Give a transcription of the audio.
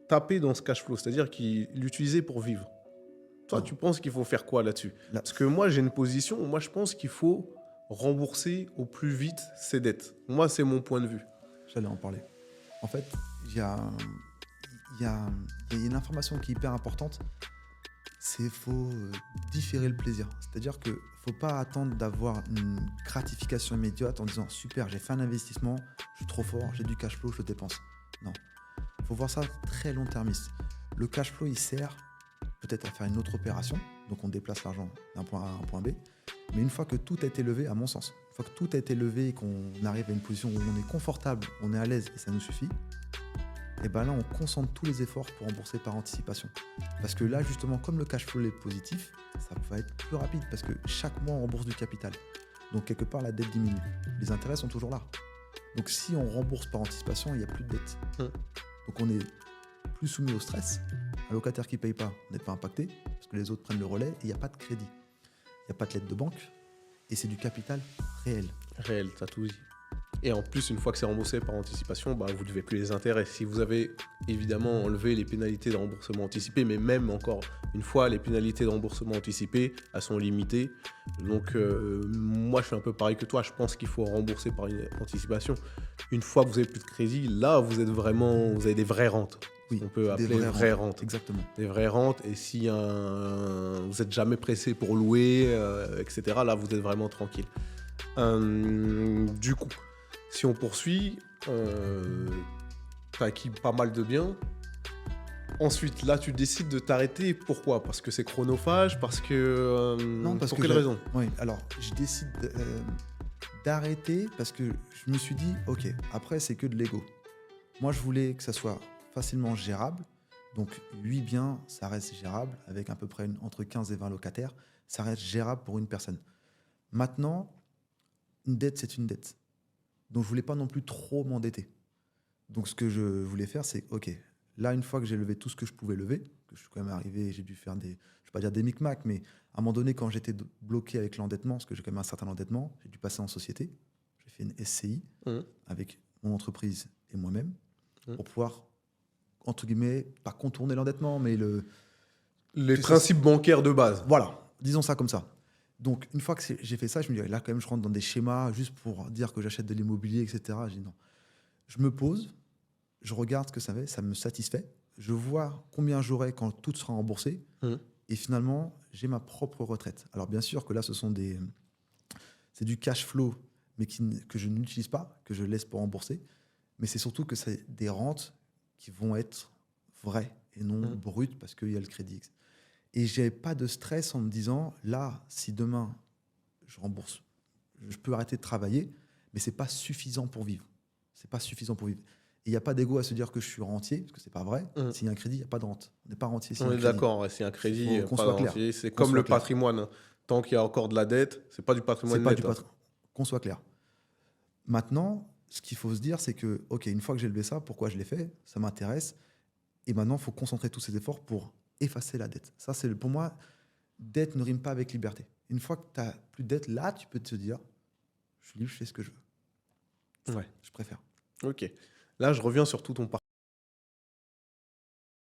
taper dans ce cash flow, c'est-à-dire l'utiliser pour vivre. Toi, Non. tu penses qu'il faut faire quoi là-dessus? Là, Parce que moi, j'ai une position où moi, je pense qu'il faut rembourser au plus vite ses dettes. Moi, c'est mon point de vue. j'allais en parler. En fait, il y a, il y a, il y a une information qui est hyper importante, c'est faut différer le plaisir. C'est-à-dire que faut pas attendre d'avoir une gratification immédiate en disant super, j'ai fait un investissement, je suis trop fort, j'ai du cash flow, je le dépense. Non, faut voir ça très long-termiste. Le cash flow, il sert peut-être à faire une autre opération, donc on déplace l'argent d'un point A à un point B, mais une fois que tout a été levé, à mon sens, une fois que tout a été levé et qu'on arrive à une position où on est confortable, on est à l'aise et ça nous suffit, et ben là on concentre tous les efforts pour rembourser par anticipation. Parce que là justement, comme le cash flow est positif, ça va être plus rapide parce que chaque mois on rembourse du capital. Donc quelque part la dette diminue. Les intérêts sont toujours là. Donc si on rembourse par anticipation, il n'y a plus de dette. Hum. Donc on est plus soumis au stress. Un locataire qui ne paye pas, on n'est pas impacté parce que les autres prennent le relais et il n'y a pas de crédit. Il n'y a pas de lettre de banque et c'est du capital réel. Réel, t'as tout dit. Et en plus, une fois que c'est remboursé par anticipation, bah, vous ne devez plus les intérêts. Si vous avez évidemment enlevé les pénalités de remboursement anticipé, mais même encore une fois, les pénalités de remboursement anticipé, elles sont limitées. Donc, moi, je suis un peu pareil que toi. Je pense qu'il faut rembourser par une anticipation. Une fois que vous avez plus de crédit, là, vous avez des vraies rentes. Oui, On peut des appeler vraies rentes. Exactement. Des vraies rentes. Et si vous n'êtes jamais pressé pour louer, etc., là, vous êtes vraiment tranquille. Du coup, si on poursuit, tu as acquis pas mal de biens. Ensuite, là, tu décides de t'arrêter. Pourquoi? Parce que c'est chronophage? Parce que... Non, parce pour que quelle raison? Oui, alors je décide d'arrêter parce que je me suis dit, ok, après c'est que de l'ego. Moi, je voulais que ça soit facilement gérable. Donc 8 biens, ça reste gérable avec à peu près entre 15 et 20 locataires. Ça reste gérable pour une personne. Maintenant, une dette, c'est une dette. Donc je voulais pas non plus trop m'endetter. Donc ce que je voulais faire, c'est, ok, là, une fois que j'ai levé tout ce que je pouvais lever, que je suis quand même arrivé, j'ai dû faire je vais pas dire des micmacs, mais à un moment donné, quand j'étais bloqué avec l'endettement, parce que j'ai quand même un certain endettement, j'ai dû passer en société. J'ai fait une SCI avec mon entreprise et moi-même pour pouvoir, entre guillemets, pas contourner l'endettement, mais Les principes bancaires de base. voilà, disons ça comme ça. Donc, une fois que j'ai fait ça, je me dis, là, quand même, je rentre dans des schémas juste pour dire que j'achète de l'immobilier, etc. Je dis non. Je me pose, je regarde ce que ça fait, ça me satisfait. Je vois combien j'aurai quand tout sera remboursé. Et finalement, j'ai ma propre retraite. Alors, bien sûr que là, c'est du cash flow, mais que je n'utilise pas, que je laisse pour rembourser. Mais c'est surtout que c'est des rentes qui vont être vraies et non brutes parce qu'il y a le crédit. Et je n'avais pas de stress en me disant, là, si demain, je rembourse, je peux arrêter de travailler, mais ce n'est pas suffisant pour vivre. C'est pas suffisant pour vivre. Et il n'y a pas d'ego à se dire que je suis rentier, parce que ce n'est pas vrai. S'il y a un crédit, il n'y a pas de rente. On n'est pas rentier s'il y a On un est crédit. d'accord, ouais, c'est un crédit, Faut qu'on pas soit clair. d'entier. C'est Qu'on comme soit le clair. patrimoine. Tant qu'il y a encore de la dette, c'est pas du patrimoine C'est pas net. du patrimoine. Qu'on soit clair. Maintenant, ce qu'il faut se dire, c'est que, ok, une fois que j'ai levé ça, pourquoi je l'ai fait? Ça m'intéresse. Et maintenant, il faut concentrer tous ces efforts pour effacer la dette. Ça, c'est pour moi, dette ne rime pas avec liberté. Une fois que tu n'as plus de dette, là, tu peux te dire, je suis libre, je fais ce que je veux. Ouais. Je préfère. Ok. Là, je reviens sur tout ton parcours.